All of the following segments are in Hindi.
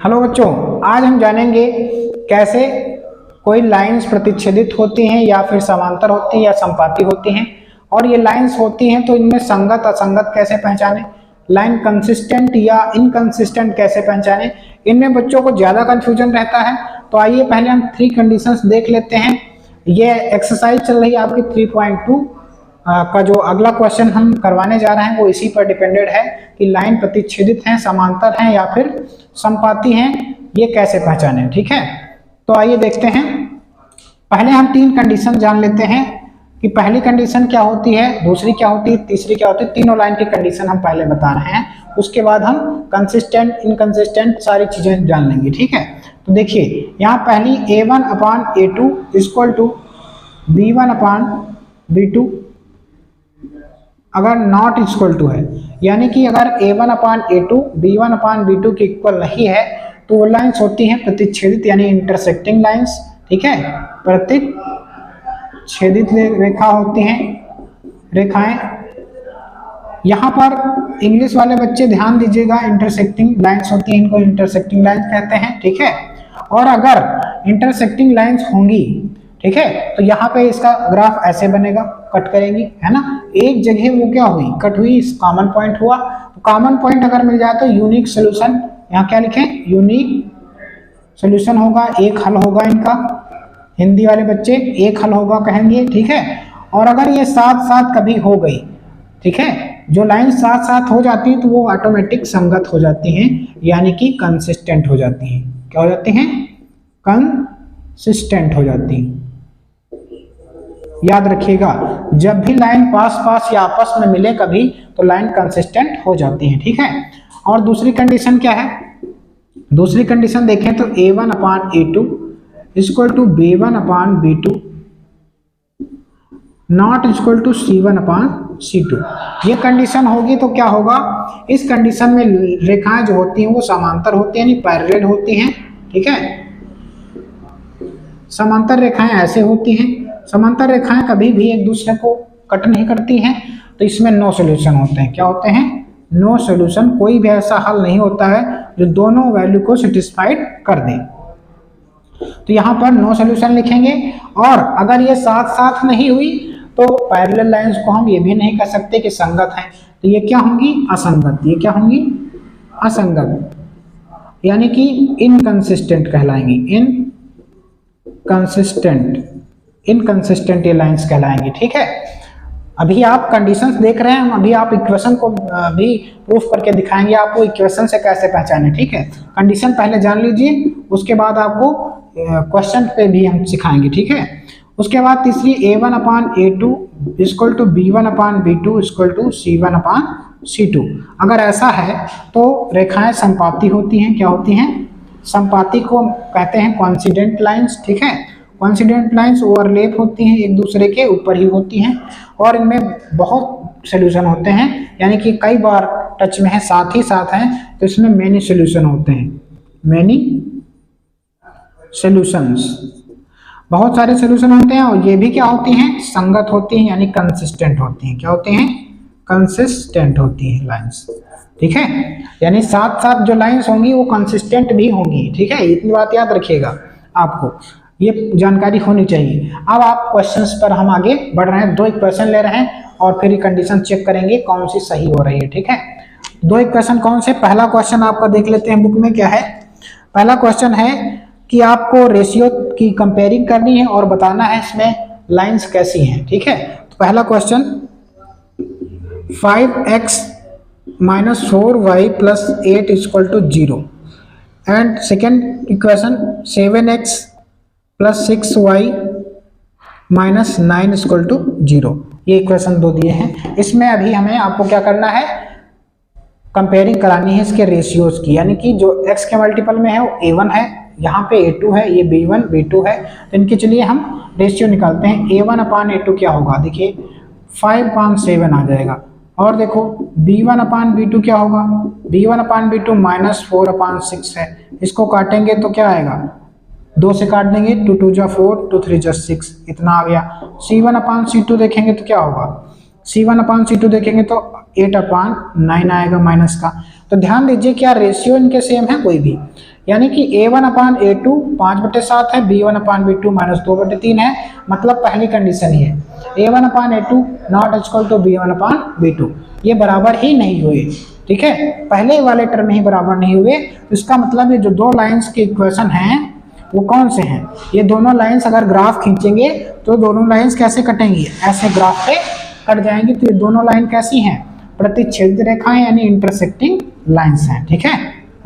हेलो बच्चों, आज हम जानेंगे कैसे कोई लाइंस प्रतिच्छेदित होती हैं या फिर समांतर होती हैं या संपाती होती हैं। और ये लाइंस होती हैं तो इनमें संगत असंगत कैसे पहचाने, लाइन कंसिस्टेंट या इनकंसिस्टेंट कैसे पहचाने। इनमें बच्चों को ज़्यादा कंफ्यूजन रहता है। तो आइए पहले हम 3 कंडीशंस देख लेते हैं। ये एक्सरसाइज चल रही है आपकी 3.2 का जो अगला क्वेश्चन हम करवाने जा रहे हैं वो इसी पर डिपेंडेड है कि लाइन प्रतिच्छेदित हैं, समांतर हैं या फिर संपाती हैं, ये कैसे पहचाने। ठीक है, तो आइए देखते हैं। पहले हम 3 कंडीशन जान लेते हैं कि पहली कंडीशन क्या होती है, दूसरी क्या होती है, तीसरी क्या होती है। तीनों लाइन की कंडीशन हम पहले बता रहे हैं, उसके बाद हम कंसिस्टेंट इनकंसिस्टेंट सारी चीजें जान लेंगे। ठीक है, तो देखिए यहाँ पहली A1/A2 इक्वल टू B1/B2 अगर नॉट इक्वल टू है, यानी कि अगर A1/A2 B1/B2 के इक्वल नहीं है तो वो लाइंस होती हैं प्रतिच्छेदित यानी इंटरसेक्टिंग लाइंस। ठीक है, प्रतिच्छेदित रेखा होती हैं, रेखाएं। यहाँ पर इंग्लिश वाले बच्चे ध्यान दीजिएगा, इंटरसेक्टिंग लाइंस होती हैं, इनको इंटरसेक्टिंग लाइंस कहते हैं। ठीक है, और अगर इंटरसेक्टिंग लाइंस होंगी, ठीक है, तो यहाँ पे इसका ग्राफ ऐसे बनेगा, कट करेंगी, है ना। एक जगह वो क्या हुई, कट हुई, कॉमन पॉइंट हुआ। तो कॉमन पॉइंट अगर मिल जाए तो यूनिक सोल्यूशन, यहाँ क्या लिखें, यूनिक सोल्यूशन होगा, एक हल होगा इनका। हिंदी वाले बच्चे एक हल होगा कहेंगे। ठीक है, और अगर ये साथ साथ कभी हो गई, ठीक है, जो लाइन साथ साथ हो जाती है तो वो ऑटोमेटिक संगत हो जाती हैं, यानी कि कंसिस्टेंट हो जाती हैं। क्या हो जाती हैं, कंसिस्टेंट हो जाती हैं। याद रखिएगा, जब भी लाइन पास पास या आपस में मिले कभी तो लाइन कंसिस्टेंट हो जाती है। ठीक है, और दूसरी कंडीशन क्या है, दूसरी कंडीशन देखें तो A1/A2 equal to B1/B2 not equal to C1/C2। ये कंडीशन होगी तो क्या होगा, इस कंडीशन में रेखाएं जो होती हैं वो समांतर होती हैं यानी पैरेलल होती हैं। ठीक है, समांतर रेखाएं ऐसे होती हैं, समांतर रेखाएं कभी भी एक दूसरे को कट नहीं करती हैं, तो इसमें नो सॉल्यूशन होते हैं। क्या होते हैं, नो सॉल्यूशन। कोई भी ऐसा हल नहीं होता है जो दोनों वैल्यू को सेटिस्फाइड कर दे। तो यहाँ पर नो सॉल्यूशन लिखेंगे। और अगर ये साथ साथ नहीं हुई तो पैरेलल लाइंस को हम ये भी नहीं कह सकते कि संगत हैं, तो ये क्या होंगी, असंगत। ये क्या होंगी, असंगत, यानी कि इनकंसिस्टेंट कहलाएंगी, इनकंसिस्टेंट ये लाइंस कहलाएंगी। ठीक है, अभी आप कंडीशंस देख रहे हैं, अभी आप इक्वेशन को भी प्रूफ करके दिखाएंगे आपको इक्वेशन से कैसे पहचाने। ठीक है, कंडीशन पहले जान लीजिए, उसके बाद आपको क्वेश्चन पे भी हम सिखाएंगे। ठीक है, उसके बाद तीसरी A1/A2 equal to B1/B2 equal to C1/C2। अगर ऐसा है तो रेखाएं संपाती होती हैं। क्या होती हैं, संपाती को कहते हैं कोइंसिडेंट लाइंस। ठीक है, कोइंसिडेंट लाइंस ओवरलैप होती हैं, एक दूसरे के ऊपर ही होती हैं, और इनमें बहुत सॉल्यूशन होते हैं, यानी कि कई बार टच में है, साथ ही साथ हैं, तो इसमें मेनी सॉल्यूशन होते हैं, मेनी सॉल्यूशंस, बहुत सारे सॉल्यूशन होते हैं। और ये भी क्या होती हैं, संगत होती हैं, यानी कंसिस्टेंट होती हैं। क्या होती हैं, कंसिस्टेंट होती हैं लाइंस। ठीक है, यानी साथ साथ जो लाइंस होंगी वो कंसिस्टेंट भी होंगी। ठीक है, इतनी बात याद रखिएगा, आपको ये जानकारी होनी चाहिए। अब आप क्वेश्चंस पर हम आगे बढ़ रहे हैं। 2 इक्वेशन ले रहे हैं और फिर कंडीशन चेक करेंगे कौन सी सही हो रही है। ठीक है, 2 इक्वेशन कौन से, पहला क्वेश्चन आपका देख लेते हैं बुक में क्या है। पहला क्वेश्चन है कि आपको रेशियो की कंपेयरिंग करनी है और बताना है इसमें लाइंस कैसी हैं। ठीक है, तो पहला question 5x - 4y + 8 = 0 and second equation 7x + 6y - 9 = 0। ये इक्वेशन 2 दिए हैं। इसमें अभी हमें आपको क्या करना है, कंपेयरिंग करानी है इसके रेशियोज की, यानी कि जो x के मल्टीपल में है वो A1 है, यहाँ पे A2 है, ये B1 B2 है, तो इनके चलिए हम रेशियो निकालते हैं। A1/A2 क्या होगा, देखिए 5/7 आ जाएगा। और देखो B1/B2 क्या होगा, B1/B2 -4/6 है, इसको काटेंगे तो क्या आएगा, 2 से काट देंगे, 2 2 जा 4, 2 3 जा 6, इतना आ गया। C1/C2 देखेंगे तो क्या होगा, C1/C2 देखेंगे तो 8/9 आएगा माइनस का। तो ध्यान दीजिए क्या रेशियो इनके सेम है कोई भी, यानी कि A1/A2 5/7 है, B1/B2 -2/3 है, मतलब पहली कंडीशन ही है A1/A2 not equal to B1/B2, ये बराबर ही नहीं हुए। ठीक है, पहले वाले टर्म में ही बराबर नहीं हुए, इसका मतलब ये जो दो लाइंस के इक्वेशन हैं वो कौन से हैं, ये दोनों लाइंस अगर ग्राफ खींचेंगे तो दोनों लाइंस कैसे कटेंगी, ऐसे ग्राफ पे कट जाएंगी। तो ये दोनों लाइन कैसी हैं, प्रतिच्छेदित रेखाएं यानी इंटरसेक्टिंग लाइंस हैं। ठीक है,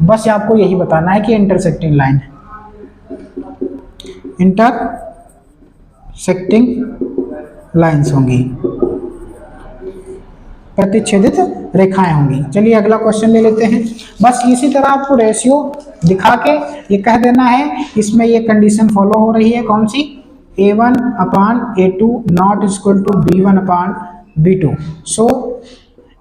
बस आपको यही बताना है कि इंटरसेक्टिंग लाइन है, इंटरसेक्टिंग लाइंस होंगी, प्रतिच्छेदित रेखाएं होंगी। चलिए अगला क्वेश्चन ले लेते हैं। बस इसी तरह आपको रेशियो दिखा के ये कह देना है इसमें ये कंडीशन फॉलो हो रही है, कौन सी, A1/A2 not equal to B1/B2। So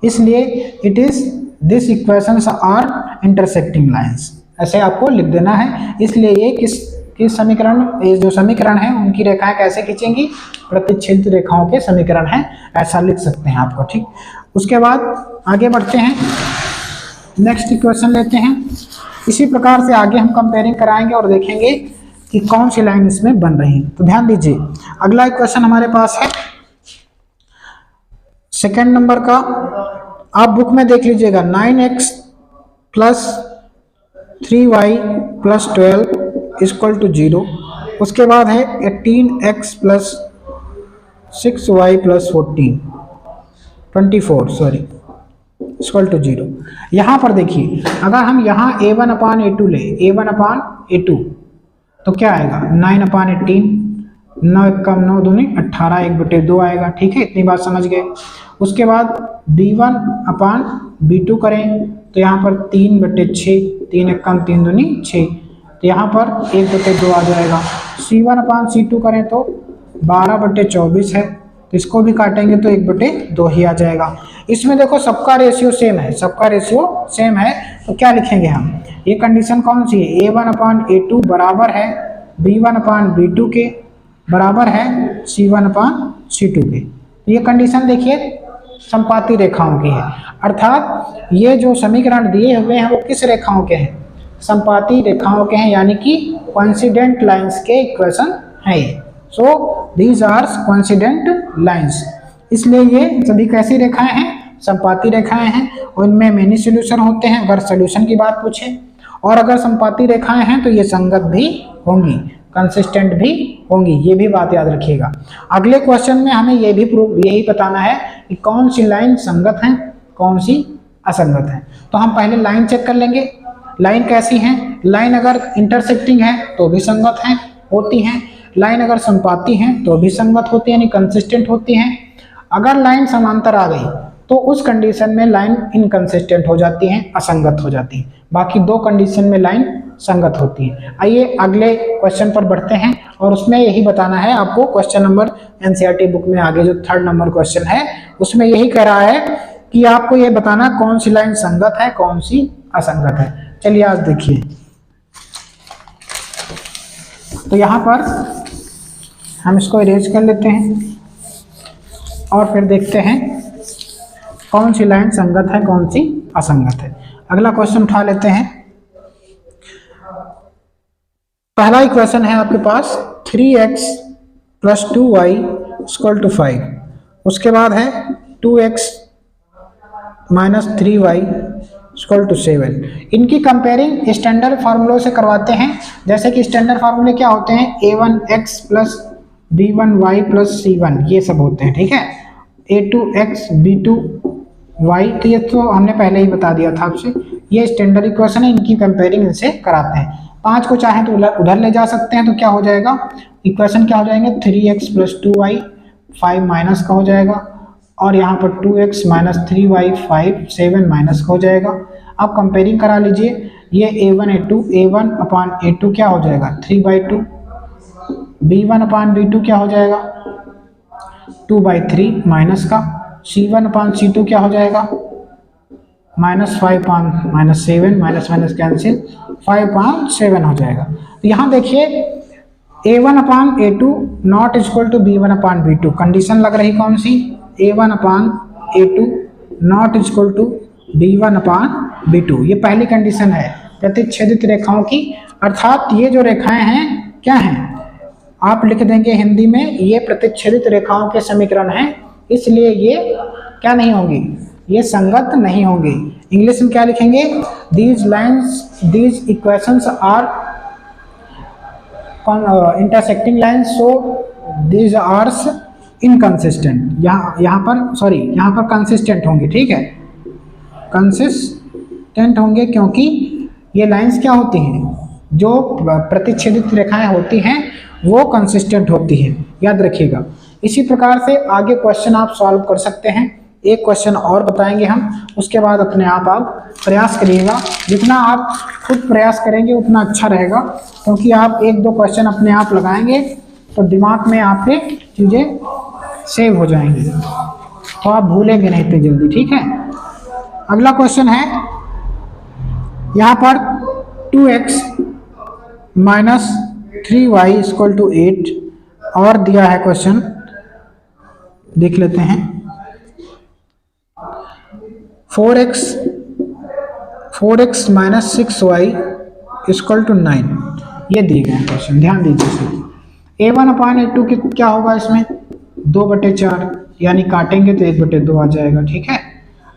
इसलिए it is this equations are intersecting lines, ऐसे आपको लिख देना है। इसलिए ये किस समीकरण, ये जो समीकरण है उनकी रेखाएं कैसे खींचेंगी, प्रतिच्छेदित रेखाओं के समीकरण है, ऐसा लिख सकते हैं आपको। ठीक, उसके बाद आगे बढ़ते हैं, नेक्स्ट इक्वेशन लेते हैं। इसी प्रकार से आगे हम कंपेयरिंग कराएंगे और देखेंगे कि कौन सी लाइन इसमें बन रही है। तो ध्यान दीजिए अगला इक्वेशन हमारे पास है सेकेंड नंबर का, आप बुक में देख लीजिएगा, 9x + 3y + 12 = 0। उसके बाद है 18x + 6y + 24 = 0। यहाँ पर देखिए अगर हम यहाँ A1/A2 ले, A1/A2 तो क्या आएगा, 9/18, 9 × 9 दूनी 18, 1/2 आएगा। ठीक है, इतनी बात समझ गए। उसके बाद B1/B2 करें तो यहाँ पर 3/6, 3 × 3 दूनी 6, तो यहाँ पर 1/2 आ जाएगा। C1/C2 करें तो 12/24 है, तो इसको भी काटेंगे तो 1/2 ही आ जाएगा। इसमें देखो सबका रेशियो सेम है, सबका रेशियो सेम है, तो क्या लिखेंगे हम, ये कंडीशन कौन सी है, A1/A2 बराबर है B1/B2 के, बराबर है C1/C2 के। तो ये कंडीशन देखिए संपाती रेखाओं की है, अर्थात ये जो समीकरण दिए हुए हैं वो किस रेखाओं के हैं, संपाती रेखाओं के हैं, यानी कि कोइंसिडेंट लाइंस के इक्वेशन है ये। So these are coincident lines, इसलिए ये सभी कैसी रेखाएं हैं, संपाती रेखाएं हैं, और इनमें मेनी सॉल्यूशन होते हैं अगर सॉल्यूशन की बात पूछे, और अगर संपाती रेखाएं हैं तो ये संगत भी होंगी, कंसिस्टेंट भी होंगी, ये भी बात याद रखिएगा। अगले क्वेश्चन में हमें ये भी यही बताना है कि कौन सी लाइन संगत है, कौन सी असंगत है। तो हम पहले लाइन चेक कर लेंगे, लाइन कैसी है, लाइन अगर इंटरसेक्टिंग है तो भी संगत है होती हैं, लाइन अगर संपाती है तो भी संगत होती है यानी कंसिस्टेंट होती हैं। अगर लाइन समांतर आ गई तो उस कंडीशन में लाइन इनकंसिस्टेंट हो जाती है, असंगत हो जाती है, बाकी दो कंडीशन में लाइन संगत होती है। आइए अगले क्वेश्चन पर बढ़ते हैं और उसमें यही बताना है आपको, क्वेश्चन नंबर एनसीईआरटी बुक में आगे जो 3rd नंबर क्वेश्चन है उसमें यही कह रहा है कि आपको ये बताना कौन सी लाइन संगत है कौन सी असंगत है। चलिए आज देखिए, तो यहाँ पर हम इसको इरेज कर लेते हैं और फिर देखते हैं कौन सी लाइन संगत है कौन सी असंगत है। अगला क्वेश्चन उठा लेते हैं। पहला इक्वेशन है आपके पास 3x + 2y = 5, उसके बाद है 2x - 3y = 7। इनकी कंपेयरिंग स्टैंडर्ड फार्मूलों से करवाते हैं, जैसे कि स्टैंडर्ड फार्मूले क्या होते हैं, A1x + B1y + C1, ये सब होते हैं। ठीक है, A2x B2y, तो ये तो हमने पहले ही बता दिया था आपसे, ये स्टैंडर्ड इक्वेशन है, इनकी कंपेयरिंग इनसे कराते हैं। 5 को चाहे तो उधर ले जा सकते हैं, तो क्या हो जाएगा, इक्वेशन क्या हो जाएंगे, 3x + 2y 5 माइनस का हो जाएगा, और यहाँ पर 2x - 3y 5 7 माइनस का हो जाएगा। अब कंपेयरिंग करा लीजिए, ये A1/A2 क्या हो जाएगा 3/2, B1/B2 क्या हो जाएगा 2/3 माइनस का, C1/C2 क्या हो जाएगा -5 - 7 माइनस माइनस कैंसिल 5/7 हो जाएगा। तो यहाँ देखिए A1/A2 not equal to B1/B2, condition लग रही कौन सी, A1/A2 not equal to B1 upon B2। ये पहली कंडीशन है प्रतिच्छेदित रेखाओं की, अर्थात ये जो रेखाएं हैं क्या हैं, आप लिख देंगे हिंदी में ये प्रतिच्छेदित रेखाओं के समीकरण हैं, इसलिए ये क्या नहीं होंगी, ये संगत नहीं होंगी। इंग्लिश में क्या लिखेंगे, these lines these equations are intersecting lines so these are inconsistent. यहाँ पर कंसिस्टेंट होंगे, ठीक है, कंसिस्टेंट होंगे, क्योंकि ये लाइंस क्या होती हैं, जो प्रतिच्छेदित रेखाएं होती हैं वो कंसिस्टेंट होती हैं, याद रखिएगा। इसी प्रकार से आगे क्वेश्चन आप सॉल्व कर सकते हैं। एक क्वेश्चन और बताएंगे हम, उसके बाद अपने आप प्रयास करिएगा। जितना आप खुद प्रयास करेंगे उतना अच्छा रहेगा, क्योंकि आप एक दो क्वेश्चन अपने आप लगाएंगे तो दिमाग में आपके चीज़ें सेव हो जाएंगी, तो आप भूलेंगे नहीं इतनी जल्दी, ठीक है। अगला क्वेश्चन है, यहाँ पर 2x minus 3y equal to 8 और दिया है क्वेश्चन, देख लेते हैं। 4x minus 6y equal to 9, ये दिए गए क्वेश्चन, ध्यान दीजिए। A1 अपान A2 क्या होगा, इसमें 2/4, यानी काटेंगे तो 1/2 आ जाएगा, ठीक है।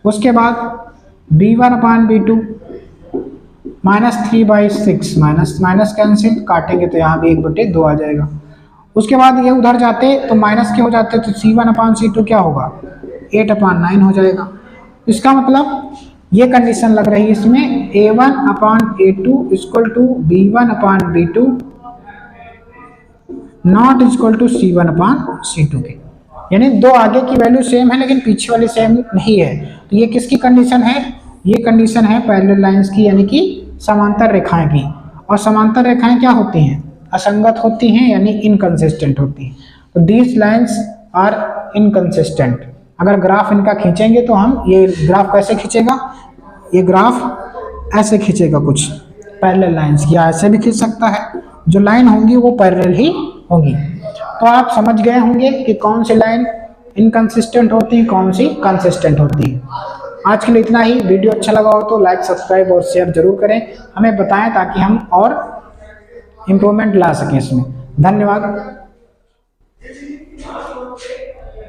उसके बाद B1 upon B2 minus 3/6, minus cancel, काटेंगे तो यहाँ भी 1/2 आ जाएगा। उसके बाद ये उधर जाते तो माइनस के हो जाते, तो C1 अपान C2 क्या होगा, 8/9 हो जाएगा। इसका मतलब ये कंडीशन लग रही है इसमें, A1 upon A2 equal to B1 upon B2 not equal to C1 upon C2 के, यानी दो आगे की वैल्यू सेम है लेकिन पीछे वाली सेम नहीं है। तो ये किसकी कंडीशन है, ये कंडीशन है पैरेलल लाइंस की, यानी कि समांतर रेखाएं की। और समांतर रेखाएं क्या होती हैं, असंगत होती हैं, यानी इनकंसिस्टेंट होती हैं। तो दीज लाइंस आर इनकंसिस्टेंट। अगर ग्राफ इनका खींचेंगे तो हम, ये ग्राफ कैसे खींचेगा, ये ग्राफ ऐसे खींचेगा कुछ पैरेलल लाइंस, या ऐसे भी खींच सकता है, जो लाइन होंगी वो पैरेलल ही होंगी। तो आप समझ गए होंगे कि कौन सी लाइन इनकंसिस्टेंट होती है, कौन सी कंसिस्टेंट होती है। आज के लिए इतना ही। वीडियो अच्छा लगा हो तो लाइक, सब्सक्राइब और शेयर जरूर करें, हमें बताएं ताकि हम और इम्प्रूवमेंट ला सकें इसमें। धन्यवाद।